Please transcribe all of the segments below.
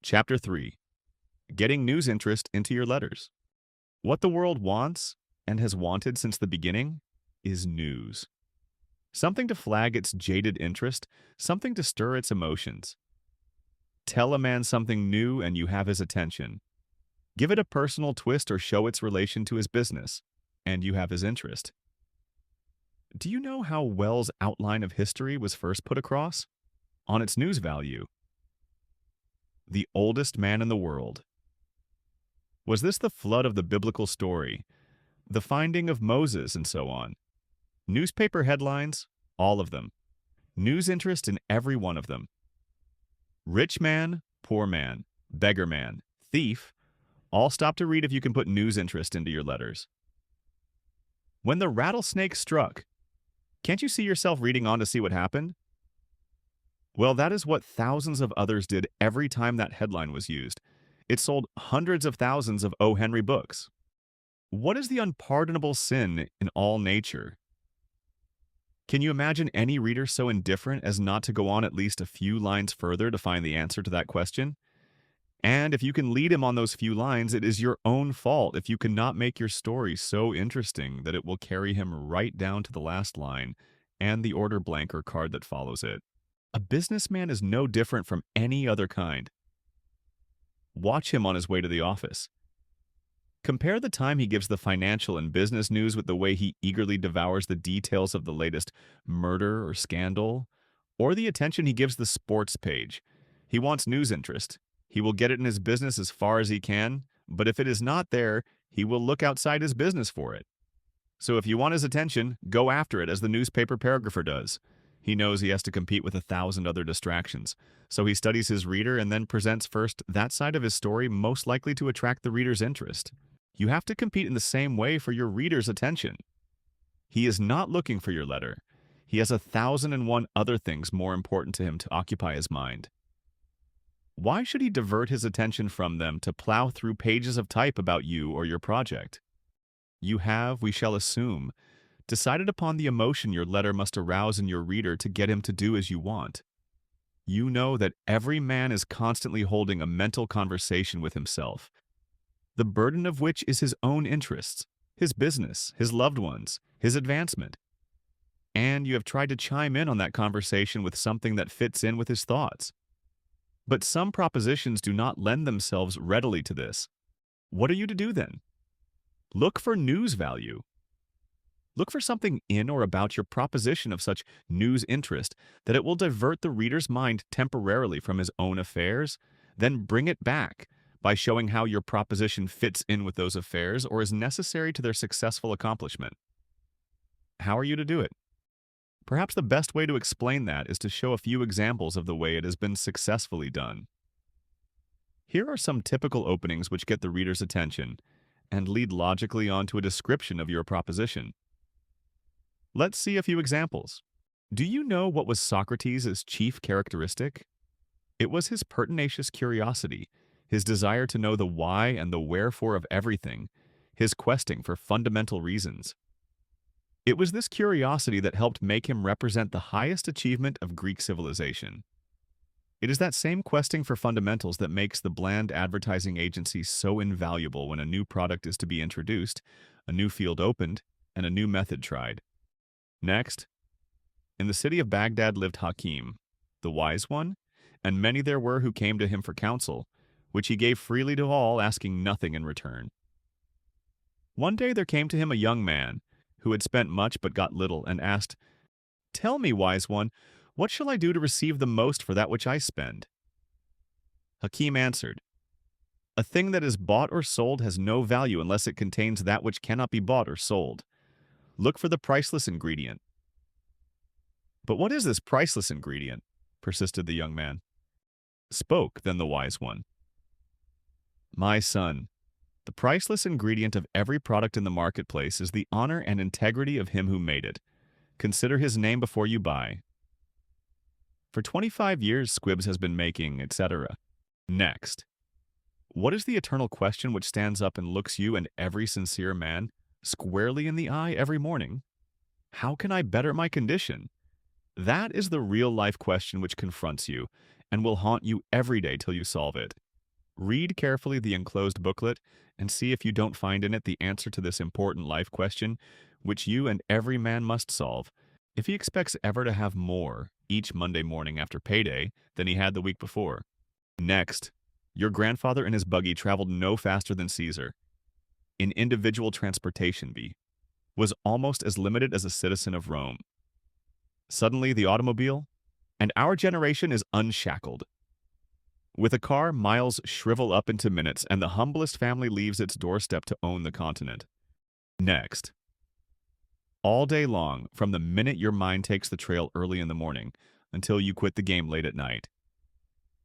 Chapter 3. Getting news interest into your letters. What the world wants, and has wanted since the beginning, is news. Something to flag its jaded interest, something to stir its emotions. Tell a man something new and you have his attention. Give it a personal twist or show its relation to his business, and you have his interest. Do you know how Wells' outline of history was first put across? On its news value. The oldest man in the world. Was this the flood of the biblical story, the finding of Moses, and so on? Newspaper headlines, all of them. News interest in every one of them. Rich man, poor man, beggar man, thief, all stop to read if you can put news interest into your letters. When the rattlesnake struck, can't you see yourself reading on to see what happened? Well, that is what thousands of others did every time that headline was used. It sold hundreds of thousands of O. Henry books. What is the unpardonable sin in all nature? Can you imagine any reader so indifferent as not to go on at least a few lines further to find the answer to that question? And if you can lead him on those few lines, it is your own fault if you cannot make your story so interesting that it will carry him right down to the last line and the order blank or card that follows it. A businessman is no different from any other kind. Watch him on his way to the office. Compare the time he gives the financial and business news with the way he eagerly devours the details of the latest murder or scandal, or the attention he gives the sports page. He wants news interest. He will get it in his business as far as he can, but if it is not there, he will look outside his business for it. So if you want his attention, go after it as the newspaper paragrapher does. He knows he has to compete with 1,000 other distractions, so he studies his reader and then presents first that side of his story most likely to attract the reader's interest. You have to compete in the same way for your reader's attention. He is not looking for your letter. He has 1,001 other things more important to him to occupy his mind. Why should he divert his attention from them to plow through pages of type about you or your project? You have, we shall assume, decided upon the emotion your letter must arouse in your reader to get him to do as you want. You know that every man is constantly holding a mental conversation with himself, the burden of which is his own interests, his business, his loved ones, his advancement. And you have tried to chime in on that conversation with something that fits in with his thoughts. But some propositions do not lend themselves readily to this. What are you to do then? Look for news value. Look for something in or about your proposition of such news interest that it will divert the reader's mind temporarily from his own affairs, then bring it back by showing how your proposition fits in with those affairs or is necessary to their successful accomplishment. How are you to do it? Perhaps the best way to explain that is to show a few examples of the way it has been successfully done. Here are some typical openings which get the reader's attention and lead logically on to a description of your proposition. Let's see a few examples. Do you know what was Socrates' chief characteristic? It was his pertinacious curiosity, his desire to know the why and the wherefore of everything, his questing for fundamental reasons. It was this curiosity that helped make him represent the highest achievement of Greek civilization. It is that same questing for fundamentals that makes the bland advertising agency so invaluable when a new product is to be introduced, a new field opened, and a new method tried. Next, in the city of Baghdad lived Hakim, the wise one, and many there were who came to him for counsel, which he gave freely to all, asking nothing in return. One day there came to him a young man, who had spent much but got little, and asked, "Tell me, wise one, what shall I do to receive the most for that which I spend?" Hakim answered, "A thing that is bought or sold has no value unless it contains that which cannot be bought or sold. Look for the priceless ingredient." "But what is this priceless ingredient?" persisted the young man. Spoke then the wise one. "My son, the priceless ingredient of every product in the marketplace is the honor and integrity of him who made it. Consider his name before you buy. For 25 years Squibbs has been making, etc. Next, what is the eternal question which stands up and looks you and every sincere man squarely in the eye every morning? How can I better my condition? That is the real-life question which confronts you and will haunt you every day till you solve it. Read carefully the enclosed booklet and see if you don't find in it the answer to this important life question, which you and every man must solve. If he expects ever to have more each Monday morning after payday than he had the week before. Next, your grandfather in his buggy traveled no faster than Caesar. In individual transportation bee, was almost as limited as a citizen of Rome. Suddenly, the automobile, and our generation is unshackled. With a car, miles shrivel up into minutes, and the humblest family leaves its doorstep to own the continent. Next, all day long, from the minute your mind takes the trail early in the morning until you quit the game late at night,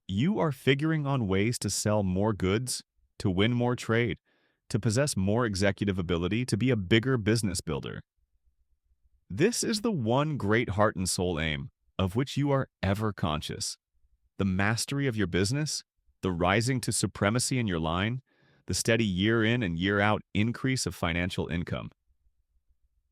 you are figuring on ways to sell more goods, to win more trade, to possess more executive ability, to be a bigger business builder. This is the one great heart and soul aim of which you are ever conscious. The mastery of your business, the rising to supremacy in your line, the steady year in and year out increase of financial income.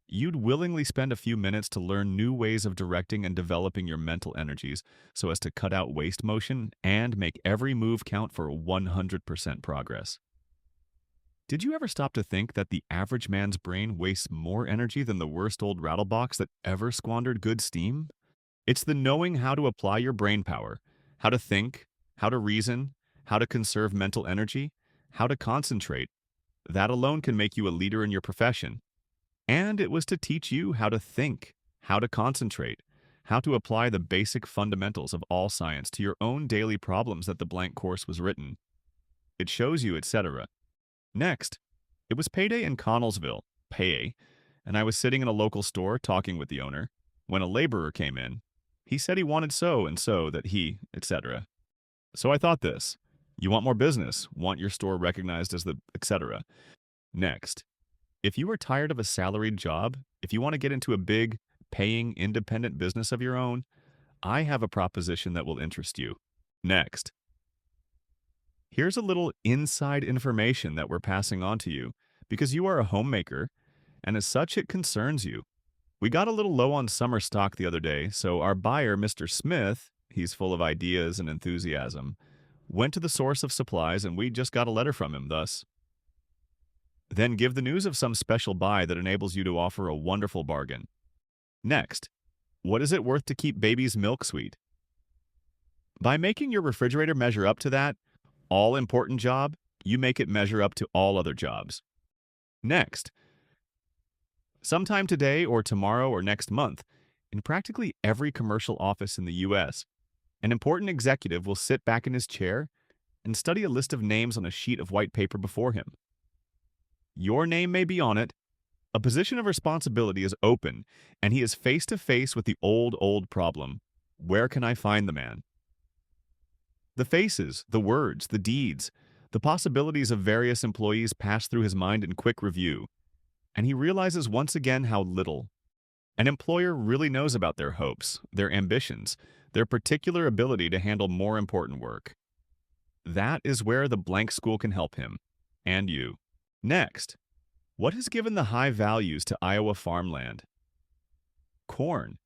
You'd willingly spend a few minutes to learn new ways of directing and developing your mental energies so as to cut out waste motion and make every move count for 100% progress. Did you ever stop to think that the average man's brain wastes more energy than the worst old rattlebox that ever squandered good steam? It's the knowing how to apply your brain power, how to think, how to reason, how to conserve mental energy, how to concentrate. That alone can make you a leader in your profession. And it was to teach you how to think, how to concentrate, how to apply the basic fundamentals of all science to your own daily problems that the blank course was written. It shows you, etc. Next, it was payday in Connellsville, and I was sitting in a local store talking with the owner when a laborer came in. He said he wanted so and so that he, etc. So I thought this: you want more business, want your store recognized as the etc. Next, if you are tired of a salaried job, if you want to get into a big, paying, independent business of your own, I have a proposition that will interest you. Next, here's a little inside information that we're passing on to you because you are a homemaker, and as such it concerns you. We got a little low on summer stock the other day, so our buyer, Mr. Smith, he's full of ideas and enthusiasm, went to the source of supplies and we just got a letter from him thus. Then give the news of some special buy that enables you to offer a wonderful bargain. Next, what is it worth to keep baby's milk sweet? By making your refrigerator measure up to that all-important job, you make it measure up to all other jobs. Next, sometime today or tomorrow or next month, in practically every commercial office in the U.S., an important executive will sit back in his chair and study a list of names on a sheet of white paper before him. Your name may be on it, a position of responsibility is open, and he is face to face with the old problem. Where can I find the man? The faces, the words, the deeds, the possibilities of various employees pass through his mind in quick review, and he realizes once again how little an employer really knows about their hopes, their ambitions, their particular ability to handle more important work. That is where the blank school can help him, and you. Next, what has given the high values to Iowa farmland? Corn.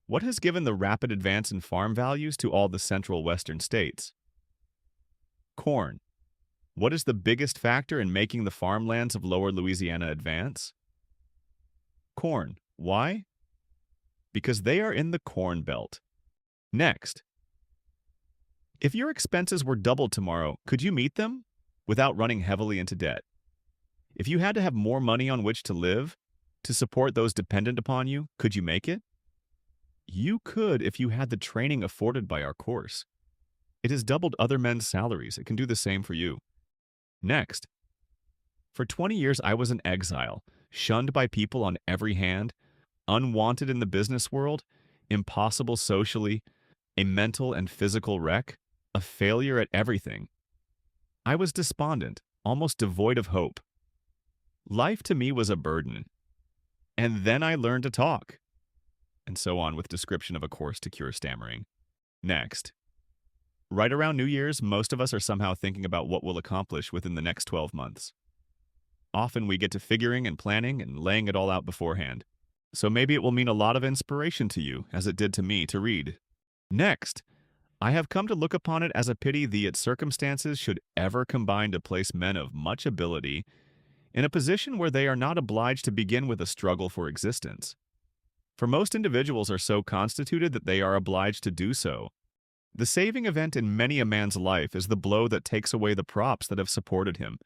What has given the rapid advance in farm values to all the central western states? Corn. What is the biggest factor in making the farmlands of lower Louisiana advance? Corn. Why? Because they are in the Corn Belt. Next, if your expenses were doubled tomorrow, could you meet them without running heavily into debt? If you had to have more money on which to live, to support those dependent upon you, could you make it? You could if you had the training afforded by our course. It has doubled other men's salaries. It can do the same for you. Next, for 20 years I was an exile, shunned by people on every hand, unwanted in the business world, impossible socially, a mental and physical wreck, a failure at everything. I was despondent, almost devoid of hope. Life to me was a burden. And then I learned to talk. And so on with description of a course to cure stammering. Next. Right around New Year's, most of us are somehow thinking about what we'll accomplish within the next 12 months. Often we get to figuring and planning and laying it all out beforehand. So maybe it will mean a lot of inspiration to you, as it did to me, to read. Next, I have come to look upon it as a pity the its circumstances should ever combine to place men of much ability in a position where they are not obliged to begin with a struggle for existence. For most individuals are so constituted that they are obliged to do so. The saving event in many a man's life is the blow that takes away the props that have supported him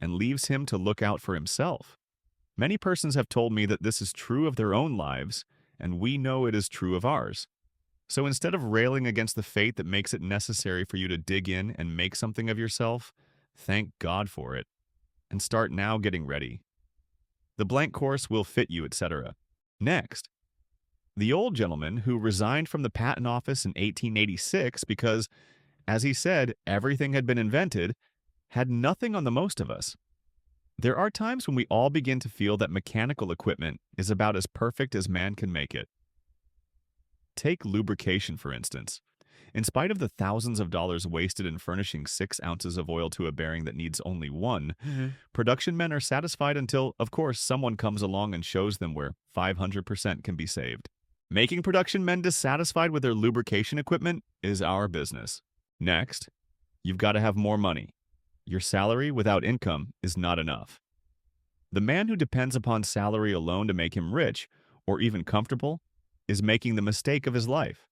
and leaves him to look out for himself. Many persons have told me that this is true of their own lives, and we know it is true of ours. So instead of railing against the fate that makes it necessary for you to dig in and make something of yourself, thank God for it, and start now getting ready. The blank course will fit you, etc. Next, the old gentleman who resigned from the patent office in 1886 because, as he said, everything had been invented, had nothing on the most of us. There are times when we all begin to feel that mechanical equipment is about as perfect as man can make it. Take lubrication, for instance. In spite of the thousands of dollars wasted in furnishing 6 ounces of oil to a bearing that needs only 1, production men are satisfied until, of course, someone comes along and shows them where 500% can be saved. Making production men dissatisfied with their lubrication equipment is our business. Next, you've got to have more money. Your salary without income is not enough. The man who depends upon salary alone to make him rich, or even comfortable, is making the mistake of his life.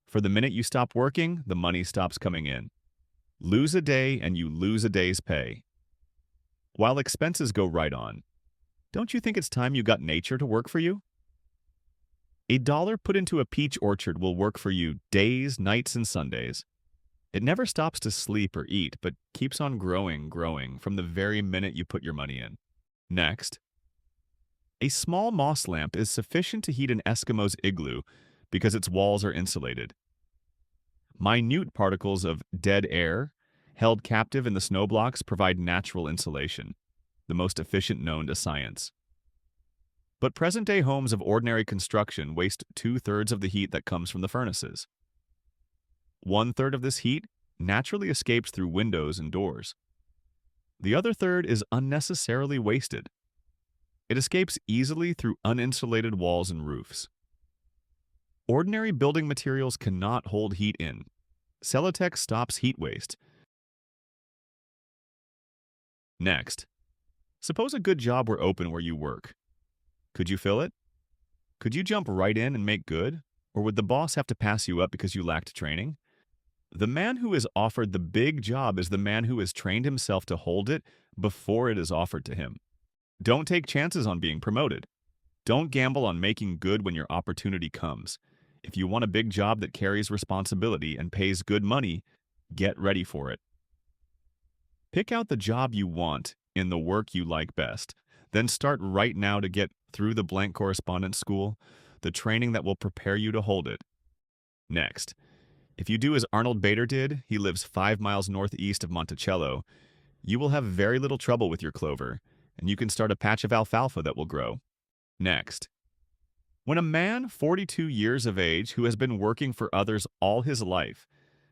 For the minute you stop working, the money stops coming in. Lose a day and you lose a day's pay. While expenses go right on, don't you think it's time you got nature to work for you? $1 put into a peach orchard will work for you days, nights, and Sundays. It never stops to sleep or eat, but keeps on growing from the very minute you put your money in. Next, a small moss lamp is sufficient to heat an Eskimo's igloo because its walls are insulated. Minute particles of dead air held captive in the snow blocks provide natural insulation, the most efficient known to science. But present-day homes of ordinary construction waste 2/3 of the heat that comes from the furnaces. 1/3 of this heat naturally escapes through windows and doors. The other third is unnecessarily wasted. It escapes easily through uninsulated walls and roofs. Ordinary building materials cannot hold heat in. Celotex stops heat waste. Next, suppose a good job were open where you work. Could you fill it? Could you jump right in and make good? Or would the boss have to pass you up because you lacked training? The man who is offered the big job is the man who has trained himself to hold it before it is offered to him. Don't take chances on being promoted. Don't gamble on making good when your opportunity comes. If you want a big job that carries responsibility and pays good money, get ready for it. Pick out the job you want in the work you like best. Then start right now to get through the blank correspondence school, the training that will prepare you to hold it. Next, if you do as Arnold Bader did, he lives 5 miles northeast of Monticello, you will have very little trouble with your clover, and you can start a patch of alfalfa that will grow. Next, when a man 42 years of age who has been working for others all his life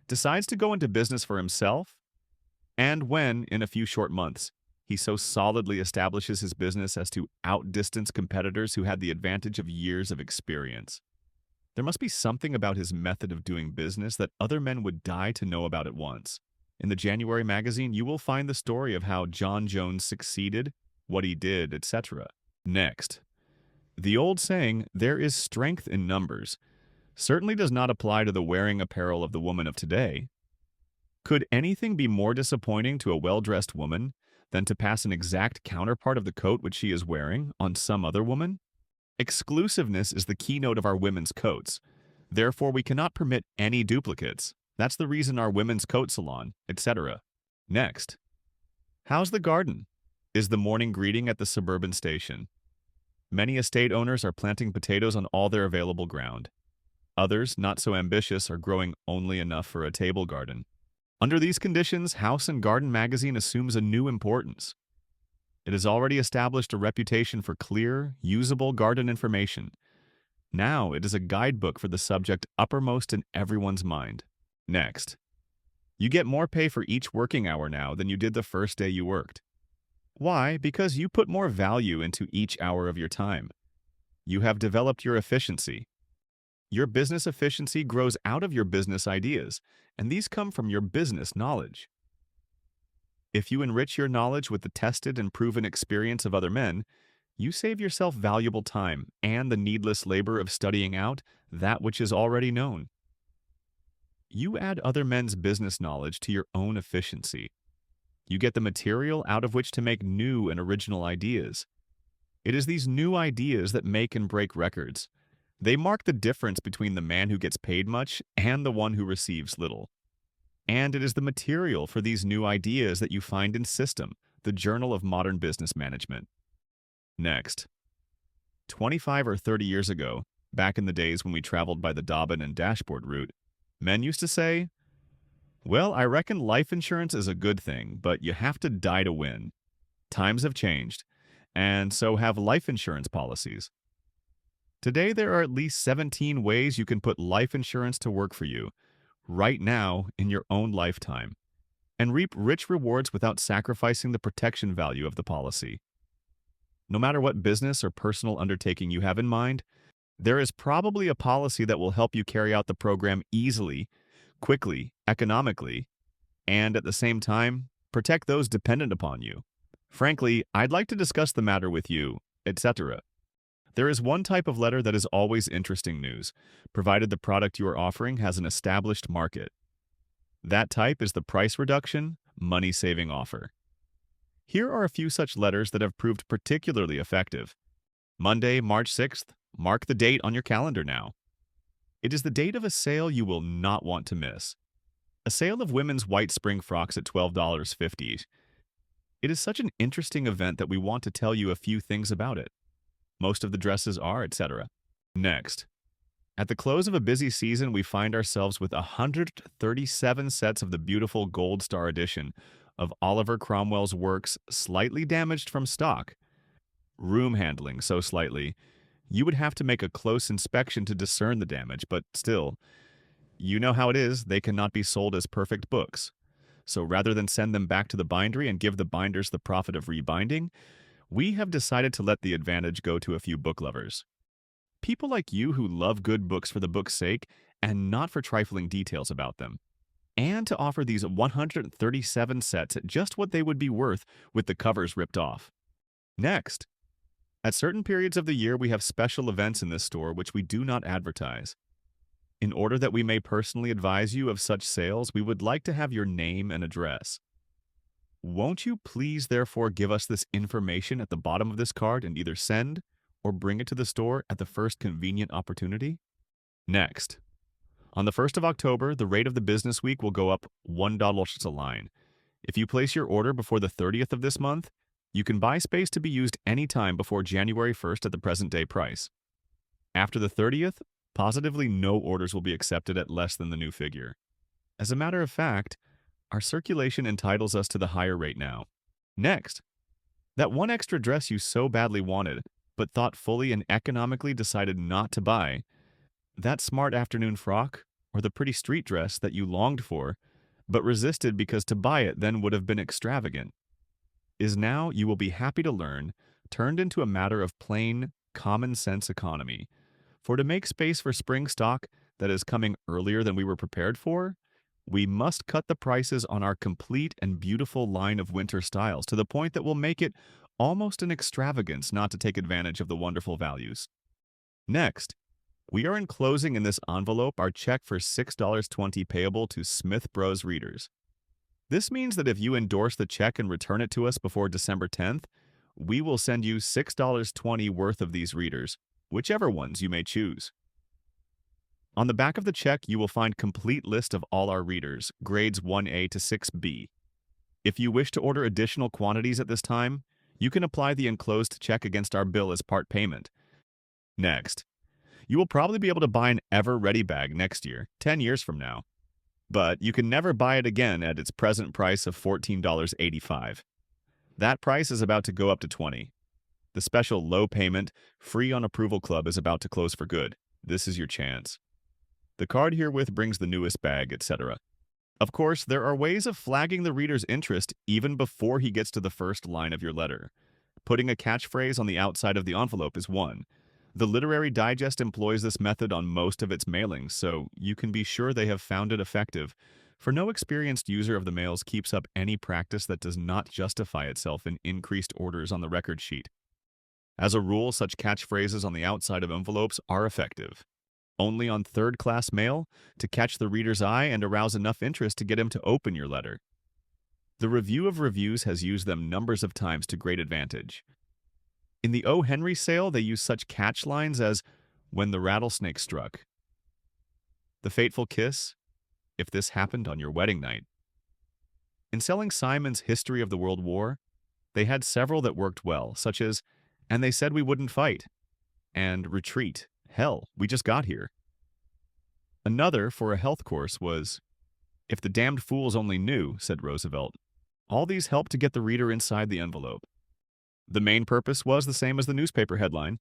decides to go into business for himself, and when, in a few short months, he so solidly establishes his business as to outdistance competitors who had the advantage of years of experience, there must be something about his method of doing business that other men would die to know about at once. In the January magazine, you will find the story of how John Jones succeeded, what he did, etc. Next, the old saying, "There is strength in numbers," certainly does not apply to the wearing apparel of the woman of today. Could anything be more disappointing to a well-dressed woman than to pass an exact counterpart of the coat which she is wearing on some other woman? Exclusiveness is the keynote of our women's coats. Therefore, we cannot permit any duplicates. That's the reason our women's coat salon, etc. Next, how's the garden? Is the morning greeting at the suburban station. Many estate owners are planting potatoes on all their available ground. Others, not so ambitious, are growing only enough for a table garden. Under these conditions, House and Garden magazine assumes a new importance. It has already established a reputation for clear, usable garden information. Now it is a guidebook for the subject uppermost in everyone's mind. Next, you get more pay for each working hour now than you did the first day you worked. Why? Because you put more value into each hour of your time. You have developed your efficiency. Your business efficiency grows out of your business ideas, and these come from your business knowledge. If you enrich your knowledge with the tested and proven experience of other men, you save yourself valuable time and the needless labor of studying out that which is already known. You add other men's business knowledge to your own efficiency. You get the material out of which to make new and original ideas. It is these new ideas that make and break records. They mark the difference between the man who gets paid much and the one who receives little. And it is the material for these new ideas that you find in System, the Journal of Modern Business Management. Next, 25 or 30 years ago, back in the days when we traveled by the Dobbin and Dashboard route, men used to say, "Well, I reckon life insurance is a good thing, but you have to die to win. Times have changed, and so have life insurance policies." Today, there are at least 17 ways you can put life insurance to work for you, right now in your own lifetime, and reap rich rewards without sacrificing the protection value of the policy. No matter what business or personal undertaking you have in mind, there is probably a policy that will help you carry out the program easily, quickly, economically, and at the same time, protect those dependent upon you. Frankly, I'd like to discuss the matter with you, etc. There is one type of letter that is always interesting news, provided the product you are offering has an established market. That type is the price reduction, money-saving offer. Here are a few such letters that have proved particularly effective. Monday, March 6th, mark the date on your calendar now. It is the date of a sale you will not want to miss. A sale of women's white spring frocks at $12.50. It is such an interesting event that we want to tell you a few things about it. Most of the dresses are, etc. Next, at the close of a busy season, we find ourselves with 137 sets of the beautiful Gold Star edition of Oliver Cromwell's works slightly damaged from stock. Room handling so slightly, you would have to make a close inspection to discern the damage, but still, you know how it is, they cannot be sold as perfect books. So rather than send them back to the bindery and give the binders the profit of rebinding, we have decided to let the advantage go to a few book lovers. People like you who love good books for the book's sake and not for trifling details about them. And to offer these 137 sets at just what they would be worth with the covers ripped off. Next, at certain periods of the year, we have special events in this store which we do not advertise. In order that we may personally advise you of such sales, we would like to have your name and address. Won't you please therefore give us this information at the bottom of this card and either send or bring it to the store at the first convenient opportunity? Next, on the 1st of October, the rate of the business week will go up $1 a line. If you place your order before the 30th of this month, you can buy space to be used anytime before January 1st at the present day price. After the 30th, positively no orders will be accepted at less than the new figure. As a matter of fact, our circulation entitles us to the higher rate now. Next, that one extra dress you so badly wanted, but thought fully and economically decided not to buy, that smart afternoon frock, or the pretty street dress that you longed for, but resisted because to buy it then would have been extravagant, is now, you will be happy to learn, turned into a matter of plain, common-sense economy. For to make space for spring stock that is coming earlier than we were prepared for, we must cut the prices on our complete and beautiful line of winter styles to the point that will make it almost an extravagance not to take advantage of the wonderful values. Next, we are enclosing in this envelope our check for $6.20 payable to Smith Bros readers. This means that if you endorse the check and return it to us before December 10th, we will send you $6.20 worth of these readers, whichever ones you may choose. On the back of the check, you will find complete list of all our readers, grades 1A to 6B. If you wish to order additional quantities at this time, you can apply the enclosed check against our bill as part payment. Next, you will probably be able to buy an ever-ready bag next year, 10 years from now. But you can never buy it again at its present price of $14.85. That price is about to go up to $20. The special low payment, free on approval club is about to close for good. This is your chance. The card herewith brings the newest bag, etc. Of course, there are ways of flagging the reader's interest even before he gets to the first line of your letter. Putting a catchphrase on the outside of the envelope is one. The Literary Digest employs this method on most of its mailings, so you can be sure they have found it effective. For no experienced user of the mails keeps up any practice that does not justify itself in increased orders on the record sheet. As a rule, such catchphrases on the outside of envelopes are effective. Only on third-class mail to catch the reader's eye and arouse enough interest to get him to open your letter. The Review of Reviews has used them numbers of times to great advantage. In the O. Henry sale, they use such catch lines as, "When the rattlesnake struck," "The fateful kiss," "If this happened on your wedding night." In selling Simon's History of the World War, they had several that worked well, such as, "And they said we wouldn't fight," and "Retreat, hell, we just got here." Another for a health course was, "If the damned fools only knew," said Roosevelt. All these helped to get the reader inside the envelope. The main purpose was the same as the newspaper headline,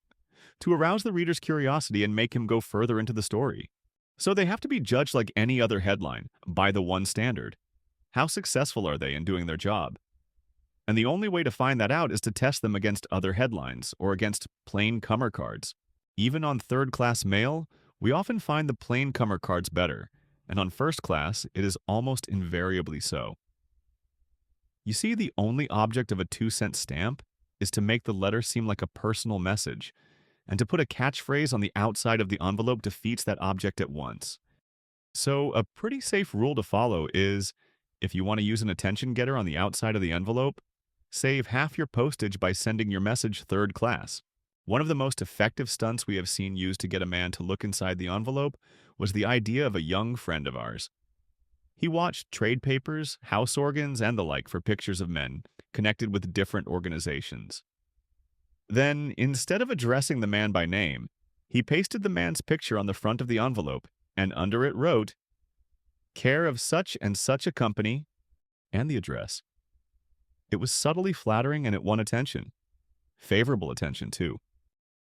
to arouse the reader's curiosity and make him go further into the story. So they have to be judged like any other headline, by the one standard. How successful are they in doing their job? And the only way to find that out is to test them against other headlines or against plain comer cards. Even on third-class mail, we often find the plain comer cards better, and on first class, it is almost invariably so. You see, the only object of a 2-cent stamp is to make the letter seem like a personal message, and to put a catchphrase on the outside of the envelope defeats that object at once. So a pretty safe rule to follow is, if you want to use an attention getter on the outside of the envelope, save half your postage by sending your message third class. One of the most effective stunts we have seen used to get a man to look inside the envelope was the idea of a young friend of ours. He watched trade papers, house organs, and the like for pictures of men connected with different organizations. Then, instead of addressing the man by name, he pasted the man's picture on the front of the envelope, and under it wrote, "Care of such and such a company," and the address. It was subtly flattering and it won attention. Favorable attention, too.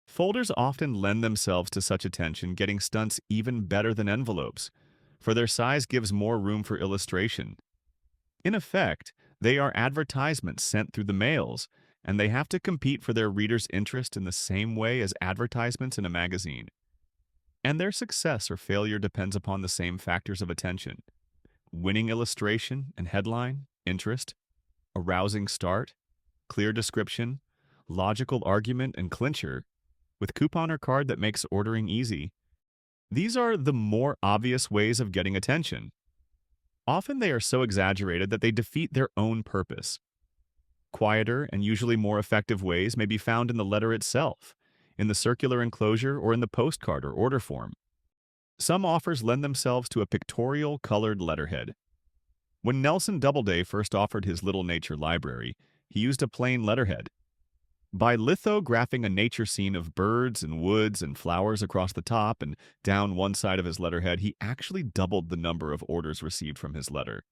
Folders often lend themselves to such attention, getting stunts even better than envelopes, for their size gives more room for illustration. In effect, they are advertisements sent through the mails, and they have to compete for their readers' interest in the same way as advertisements in a magazine. And their success or failure depends upon the same factors of attention: winning illustration and headline, interest, arousing start, clear description, logical argument and clincher, with coupon or card that makes ordering easy. These are the more obvious ways of getting attention. Often they are so exaggerated that they defeat their own purpose. Quieter and usually more effective ways may be found in the letter itself, in the circular enclosure, or in the postcard or order form. Some offers lend themselves to a pictorial colored letterhead. When Nelson Doubleday first offered his Little Nature Library, he used a plain letterhead. By lithographing a nature scene of birds and woods and flowers across the top and down one side of his letterhead, he actually doubled the number of orders received from his letter.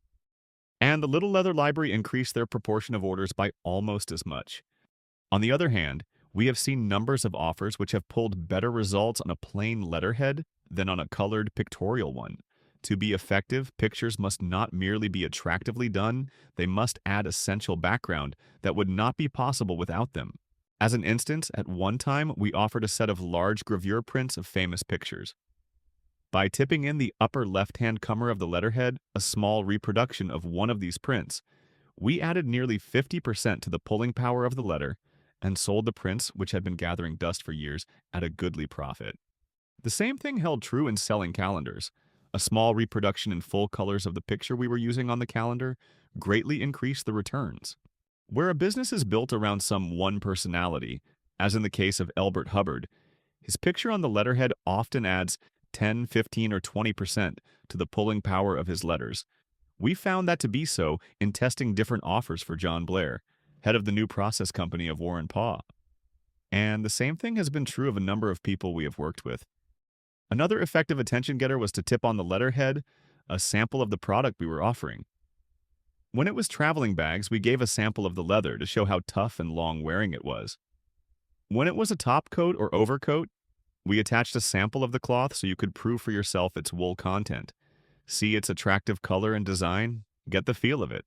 And the Little Leather Library increased their proportion of orders by almost as much. On the other hand, we have seen numbers of offers which have pulled better results on a plain letterhead than on a colored pictorial one. To be effective, pictures must not merely be attractively done, they must add essential background that would not be possible without them. As an instance, at one time, we offered a set of large gravure prints of famous pictures. By tipping in the upper left-hand comer of the letterhead a small reproduction of one of these prints, we added nearly 50% to the pulling power of the letter and sold the prints, which had been gathering dust for years, at a goodly profit. The same thing held true in selling calendars. A small reproduction in full colors of the picture we were using on the calendar greatly increased the returns. Where a business is built around some one personality, as in the case of Elbert Hubbard, his picture on the letterhead often adds 10, 15, or 20% to the pulling power of his letters. We found that to be so in testing different offers for John Blair, head of the new process company of Warren Paw. And the same thing has been true of a number of people we have worked with. Another effective attention getter was to tip on the letterhead a sample of the product we were offering. When it was traveling bags, we gave a sample of the leather to show how tough and long-wearing it was. When it was a top coat or overcoat, we attached a sample of the cloth so you could prove for yourself its wool content. See its attractive color and design, get the feel of it.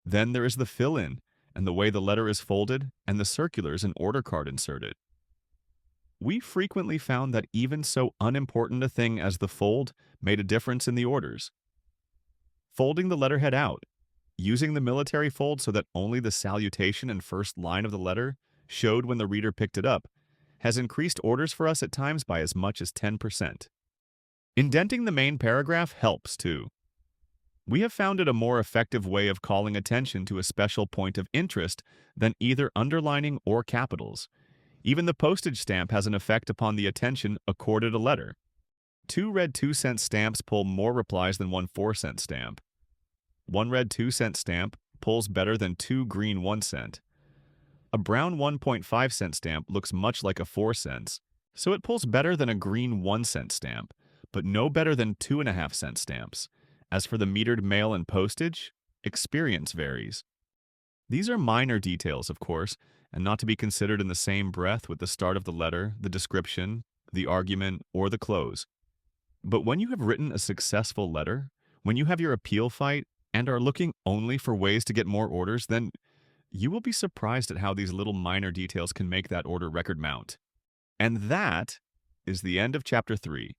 Then there is the fill-in, and the way the letter is folded, and the circulars and order card inserted. We frequently found that even so unimportant a thing as the fold made a difference in the orders. Folding the letterhead out, using the military fold so that only the salutation and first line of the letter showed when the reader picked it up, has increased orders for us at times by as much as 10%. Indenting the main paragraph helps too. We have found it a more effective way of calling attention to a special point of interest than either underlining or capitals. Even the postage stamp has an effect upon the attention accorded a letter. 2 red 2-cent stamps pull more replies than 1 4-cent stamp. 1 red 2-cent stamp pulls better than 2 green 1-cent. A brown 1.5-cent stamp looks much like a 4 cents, so it pulls better than a green 1-cent stamp, but no better than 2.5-cent stamps. As for the metered mail and postage, experience varies. These are minor details, of course, and not to be considered in the same breath with the start of the letter, the description, the argument, or the close. But when you have written a successful letter, when you have your appeal fight, and are looking only for ways to get more orders, then you will be surprised at how these little minor details can make that order record mount. And that is the end of Chapter 3.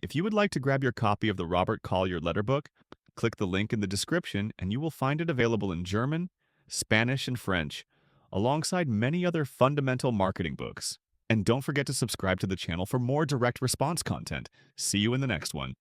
If you would like to grab your copy of the Robert Collier Letter Book, click the link in the description and you will find it available in German, Spanish, and French, alongside many other fundamental marketing books. And don't forget to subscribe to the channel for more direct response content. See you in the next one.